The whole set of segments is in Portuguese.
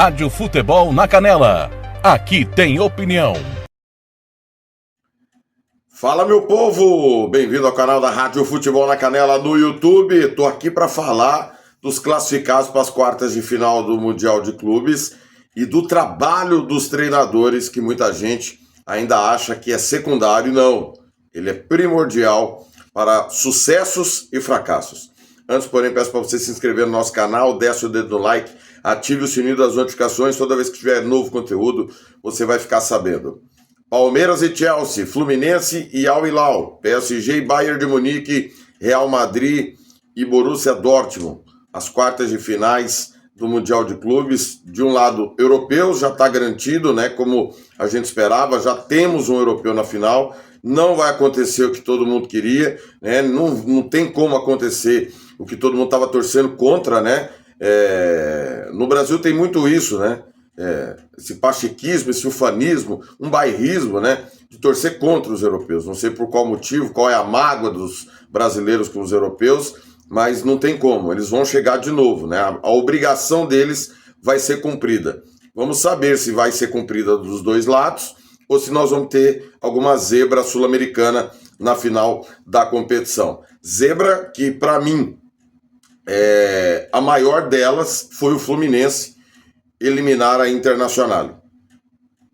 Rádio Futebol na Canela. Aqui tem opinião. Fala, meu povo! Bem-vindo ao canal da Rádio Futebol na Canela no YouTube. Tô aqui para falar dos classificados para as quartas de final do Mundial de Clubes e do trabalho dos treinadores, que muita gente ainda acha que é secundário. Não, ele é primordial para sucessos e fracassos. Antes, porém, peço para você se inscrever no nosso canal, desce o dedo no like, ative o sininho das notificações. Toda vez que tiver novo conteúdo, você vai ficar sabendo. Palmeiras e Chelsea, Fluminense e Al Hilal, PSG e Bayern de Munique, Real Madrid e Borussia Dortmund. As quartas de finais do Mundial de Clubes. De um lado, europeu, já está garantido, né? Como a gente esperava, já temos um europeu na final. Não vai acontecer o que todo mundo queria, né? Não tem como acontecer o que todo mundo estava torcendo contra, né? No Brasil tem muito isso, né? Esse pachequismo, esse ufanismo, um bairrismo, né? De torcer contra os europeus. Não sei por qual motivo, qual é a mágoa dos brasileiros com os europeus, mas não tem como. Eles vão chegar de novo, né? A obrigação deles vai ser cumprida. Vamos saber se vai ser cumprida dos dois lados ou se nós vamos ter alguma zebra sul-americana na final da competição. Zebra que, para mim, a maior delas foi o Fluminense eliminar a Internacional.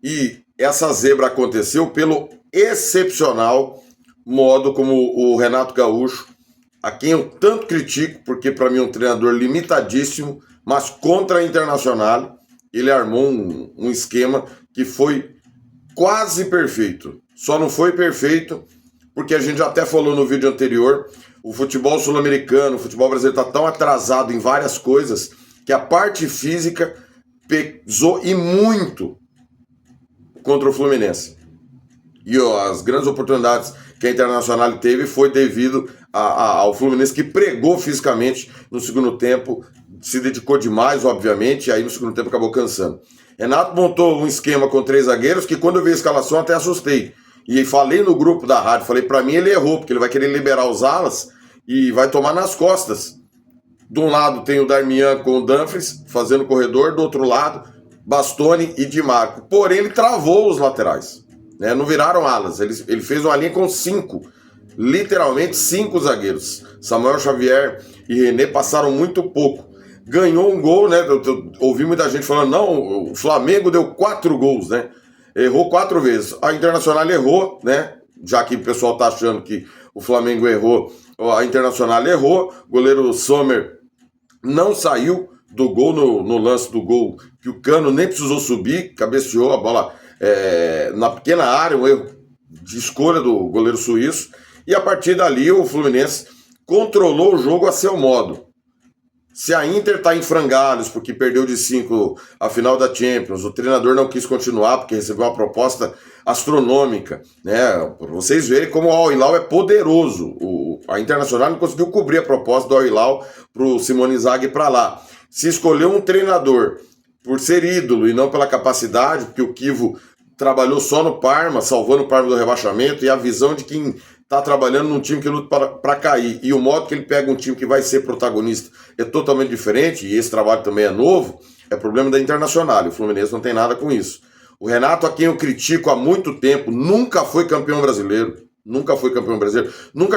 E essa zebra aconteceu pelo excepcional modo como o Renato Gaúcho, a quem eu tanto critico, porque para mim é um treinador limitadíssimo, mas contra a Internacional, ele armou um esquema que foi quase perfeito. Só não foi perfeito porque a gente já até falou no vídeo anterior, o futebol sul-americano, o futebol brasileiro está tão atrasado em várias coisas que a parte física pesou e muito contra o Fluminense. E as grandes oportunidades que a Internacional teve foi devido ao Fluminense, que pregou fisicamente no segundo tempo, se dedicou demais, obviamente, e aí no segundo tempo acabou cansando. Renato montou um esquema com 3 zagueiros que, quando eu vi a escalação, até assustei. E falei no grupo da rádio, falei, para mim ele errou, porque ele vai querer liberar os alas e vai tomar nas costas. De um lado tem o Darmian com o Dumfries fazendo corredor, do outro lado Bastoni e Di Marco. Porém, ele travou os laterais, né? Não viraram alas, ele fez uma linha com 5, literalmente 5 zagueiros. Samuel Xavier e René passaram muito pouco. Ganhou um gol, né? Eu ouvi muita gente falando, não, o Flamengo deu 4 gols, né? Errou 4 vezes. A Internacional errou, né? Já que o pessoal tá achando que o Flamengo errou, a Internacional errou. O goleiro Sommer não saiu do gol no lance do gol, que o Cano nem precisou subir, cabeceou a bola na pequena área, um erro de escolha do goleiro suíço. E a partir dali o Fluminense controlou o jogo a seu modo. Se a Inter está em frangalhos porque perdeu de 5 a final da Champions, o treinador não quis continuar porque recebeu uma proposta astronômica, né? Para vocês verem como o Al Hilal é poderoso. A Internacional não conseguiu cobrir a proposta do Al Hilal para o Simone Inzaghi para lá. Se escolheu um treinador por ser ídolo e não pela capacidade, porque o Kivo trabalhou só no Parma, salvando o Parma do rebaixamento, e a visão de quem está trabalhando num time que luta para cair, e o modo que ele pega um time que vai ser protagonista é totalmente diferente, e esse trabalho também é novo, é problema da Internacional, e o Fluminense não tem nada com isso. O Renato, a quem eu critico há muito tempo, nunca foi campeão brasileiro, nunca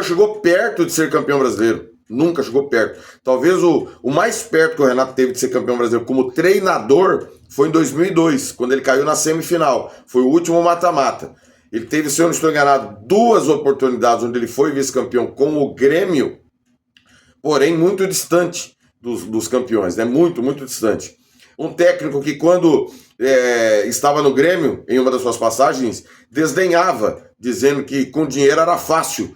chegou perto de ser campeão brasileiro, nunca chegou perto. Talvez o mais perto que o Renato teve de ser campeão brasileiro como treinador foi em 2002, quando ele caiu na semifinal, foi o último mata-mata. Ele teve, se eu não estou enganado, 2 oportunidades onde ele foi vice-campeão com o Grêmio, porém muito distante dos campeões, né? Muito, muito distante. Um técnico que, quando estava no Grêmio, em uma das suas passagens, desdenhava, dizendo que com dinheiro era fácil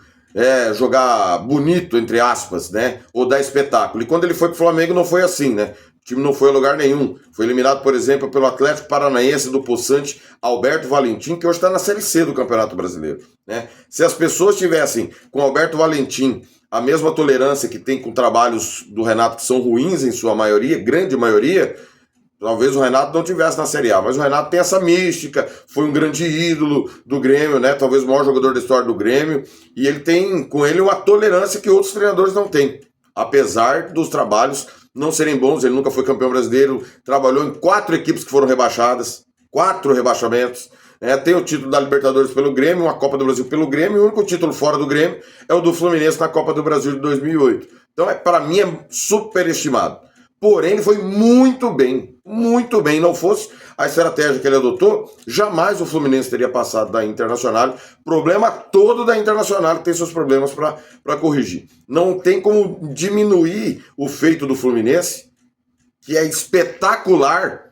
jogar bonito, entre aspas, né? Ou dar espetáculo. E quando ele foi para o Flamengo não foi assim, né? O time não foi a lugar nenhum. Foi eliminado, por exemplo, pelo Atlético Paranaense do possante Alberto Valentim, que hoje está na Série C do Campeonato Brasileiro, né? Se as pessoas tivessem com Alberto Valentim a mesma tolerância que tem com trabalhos do Renato, que são ruins em sua maioria, grande maioria, talvez o Renato não tivesse na Série A, mas o Renato tem essa mística, foi um grande ídolo do Grêmio, né? Talvez o maior jogador da história do Grêmio, e ele tem com ele uma tolerância que outros treinadores não têm, apesar dos trabalhos não serem bons. Ele nunca foi campeão brasileiro, trabalhou em 4 equipes que foram rebaixadas, 4 rebaixamentos. Tem o título da Libertadores pelo Grêmio, uma Copa do Brasil pelo Grêmio, e o único título fora do Grêmio é o do Fluminense na Copa do Brasil de 2008. Então, para mim, é superestimado. Porém, ele foi muito bem. Não fosse a estratégia que ele adotou, jamais o Fluminense teria passado da Internacional. Problema todo da Internacional, que tem seus problemas para corrigir. Não tem como diminuir o feito do Fluminense, que é espetacular,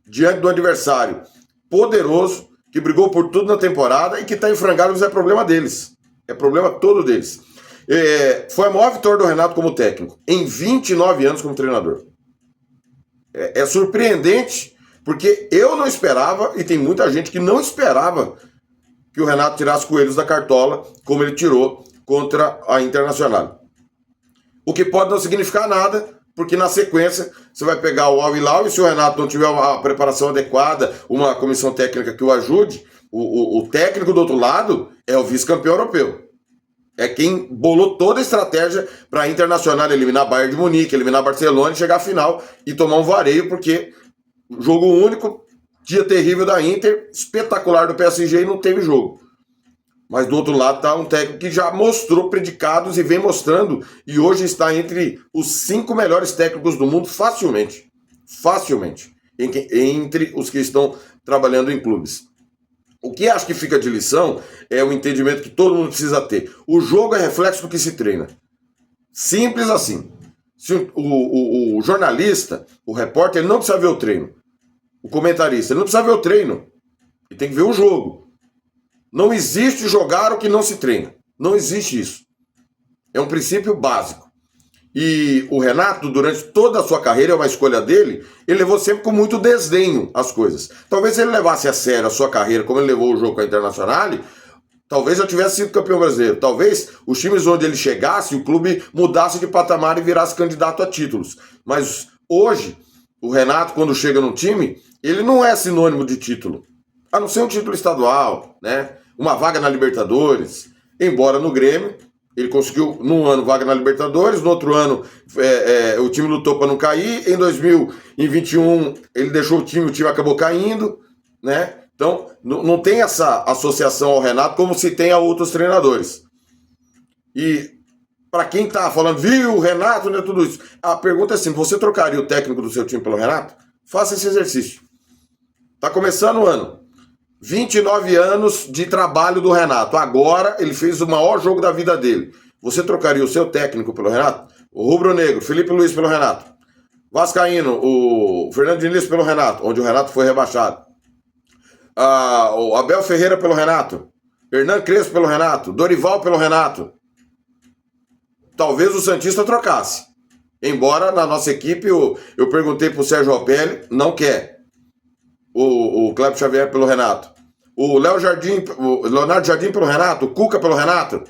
diante do adversário poderoso, que brigou por tudo na temporada e que está em frangalhos. É problema deles. É problema todo deles. Foi a maior vitória do Renato como técnico, em 29 anos como treinador. É surpreendente, porque eu não esperava, e tem muita gente que não esperava, que o Renato tirasse coelhos da cartola, como ele tirou contra a Internacional. O que pode não significar nada, porque na sequência você vai pegar o Al Hilal, e se o Renato não tiver uma preparação adequada, uma comissão técnica que o ajude, o técnico do outro lado é o vice-campeão europeu. É quem bolou toda a estratégia para a Internacional eliminar Bayern de Munique, eliminar Barcelona e chegar à final e tomar um vareio, porque jogo único, dia terrível da Inter, espetacular do PSG e não teve jogo. Mas do outro lado está um técnico que já mostrou predicados e vem mostrando, e hoje está entre os 5 melhores técnicos do mundo facilmente. Facilmente. Entre os que estão trabalhando em clubes. O que acho que fica de lição é o entendimento que todo mundo precisa ter. O jogo é reflexo do que se treina. Simples assim. Se o jornalista, o repórter, ele não precisa ver o treino. O comentarista, ele não precisa ver o treino. Ele tem que ver o jogo. Não existe jogar o que não se treina. Não existe isso. É um princípio básico. E o Renato, durante toda a sua carreira, é uma escolha dele, ele levou sempre com muito desdenho as coisas. Talvez se ele levasse a sério a sua carreira, como ele levou o jogo com a Internacional, talvez já tivesse sido campeão brasileiro. Talvez os times onde ele chegasse, o clube mudasse de patamar e virasse candidato a títulos. Mas hoje, o Renato, quando chega num time, ele não é sinônimo de título. A não ser um título estadual, né? Uma vaga na Libertadores. Embora no Grêmio, ele conseguiu, num ano, vaga na Libertadores, no outro ano o time lutou para não cair, em 2021 ele deixou o time acabou caindo, né? Então, não tem essa associação ao Renato como se tem a outros treinadores. E para quem tá falando, viu, o Renato, não é tudo isso. A pergunta é assim, você trocaria o técnico do seu time pelo Renato? Faça esse exercício. Tá começando o ano. 29 anos de trabalho do Renato. Agora ele fez o maior jogo da vida dele. Você trocaria o seu técnico pelo Renato? O rubro-negro, Felipe Luiz pelo Renato. Vascaíno, o Fernando Diniz pelo Renato, onde o Renato foi rebaixado. O Abel Ferreira pelo Renato. Hernan Crespo pelo Renato. Dorival pelo Renato. Talvez o Santista trocasse. Embora na nossa equipe, eu perguntei pro Sérgio Opelli, não quer. O Cléber Xavier pelo Renato. O Leonardo Jardim pelo Renato. O Cuca pelo Renato.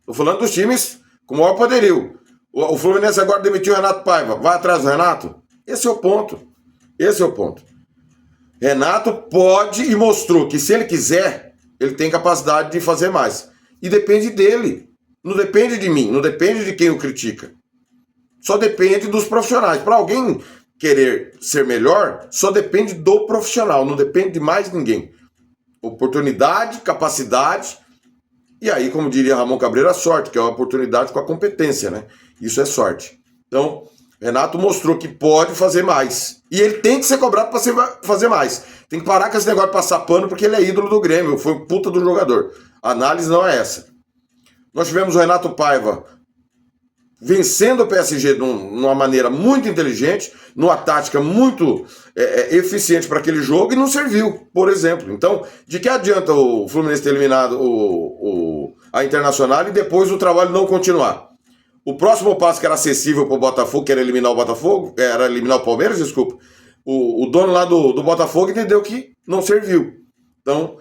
Tô falando dos times com o maior poderio. O Fluminense agora demitiu o Renato Paiva. Vai atrás do Renato? Esse é o ponto. Esse é o ponto. Renato pode e mostrou que se ele quiser, ele tem capacidade de fazer mais. E depende dele. Não depende de mim. Não depende de quem o critica. Só depende dos profissionais. Para alguém querer ser melhor, só depende do profissional, não depende de mais ninguém. Oportunidade, capacidade, e aí, como diria Ramon Cabreira, sorte, que é uma oportunidade com a competência, né? Isso é sorte. Então, Renato mostrou que pode fazer mais. E ele tem que ser cobrado para fazer mais. Tem que parar com esse negócio de passar pano, porque ele é ídolo do Grêmio, foi um puta do jogador. A análise não é essa. Nós tivemos o Renato Paiva vencendo o PSG de uma maneira muito inteligente, numa tática muito eficiente para aquele jogo, e não serviu, por exemplo. Então, de que adianta o Fluminense ter eliminado a Internacional e depois o trabalho não continuar? O próximo passo que era acessível para o Botafogo, que era eliminar o Botafogo, era eliminar o Palmeiras, desculpa, o dono lá do Botafogo entendeu que não serviu. Então,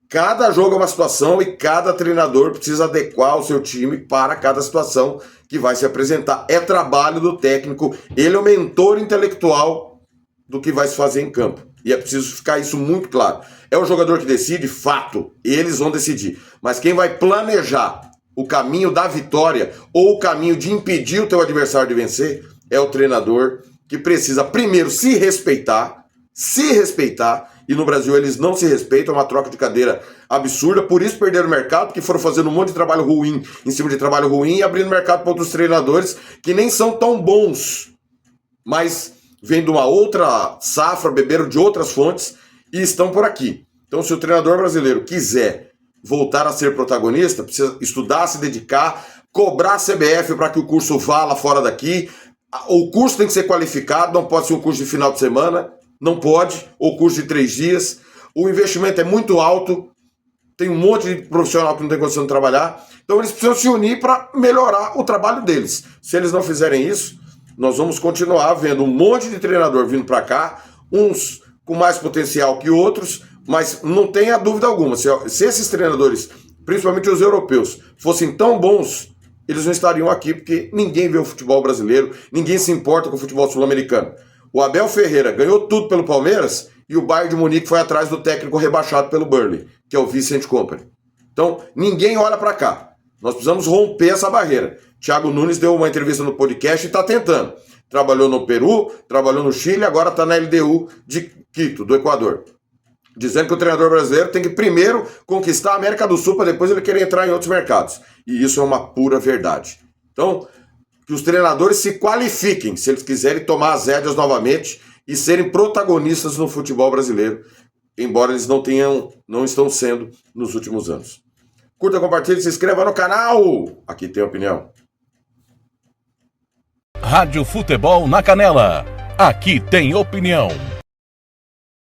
cada jogo é uma situação e cada treinador precisa adequar o seu time para cada situação que vai se apresentar. É trabalho do técnico, ele é o mentor intelectual do que vai se fazer em campo. E é preciso ficar isso muito claro. É o jogador que decide, fato, eles vão decidir. Mas quem vai planejar o caminho da vitória ou o caminho de impedir o teu adversário de vencer é o treinador que precisa primeiro se respeitar, e no Brasil eles não se respeitam, é uma troca de cadeira absurda, por isso perderam o mercado, porque foram fazendo um monte de trabalho ruim em cima de trabalho ruim e abrindo mercado para outros treinadores que nem são tão bons, mas vêm de uma outra safra, beberam de outras fontes e estão por aqui. Então, se o treinador brasileiro quiser voltar a ser protagonista, precisa estudar, se dedicar, cobrar a CBF para que o curso vá lá fora daqui. O curso tem que ser qualificado, não pode ser um curso de final de semana, não pode, ou curso de 3 dias. O investimento é muito alto, tem um monte de profissional que não tem condição de trabalhar, então eles precisam se unir para melhorar o trabalho deles. Se eles não fizerem isso, nós vamos continuar vendo um monte de treinador vindo para cá, uns com mais potencial que outros, mas não tenha dúvida alguma, se esses treinadores, principalmente os europeus, fossem tão bons, eles não estariam aqui, porque ninguém vê o futebol brasileiro, ninguém se importa com o futebol sul-americano. O Abel Ferreira ganhou tudo pelo Palmeiras e o Bayern de Munique foi atrás do técnico rebaixado pelo Burnley, que é o Vincent Kompany. Então, ninguém olha para cá. Nós precisamos romper essa barreira. Thiago Nunes deu uma entrevista no podcast e está tentando. Trabalhou no Peru, trabalhou no Chile, agora está na LDU de Quito, do Equador. Dizendo que o treinador brasileiro tem que primeiro conquistar a América do Sul para depois ele querer entrar em outros mercados. E isso é uma pura verdade. Então, que os treinadores se qualifiquem se eles quiserem tomar as rédeas novamente e serem protagonistas no futebol brasileiro, embora eles não estão sendo nos últimos anos. Curta, compartilhe, se inscreva no canal. Aqui tem opinião. Rádio Futebol na Canela. Aqui tem opinião.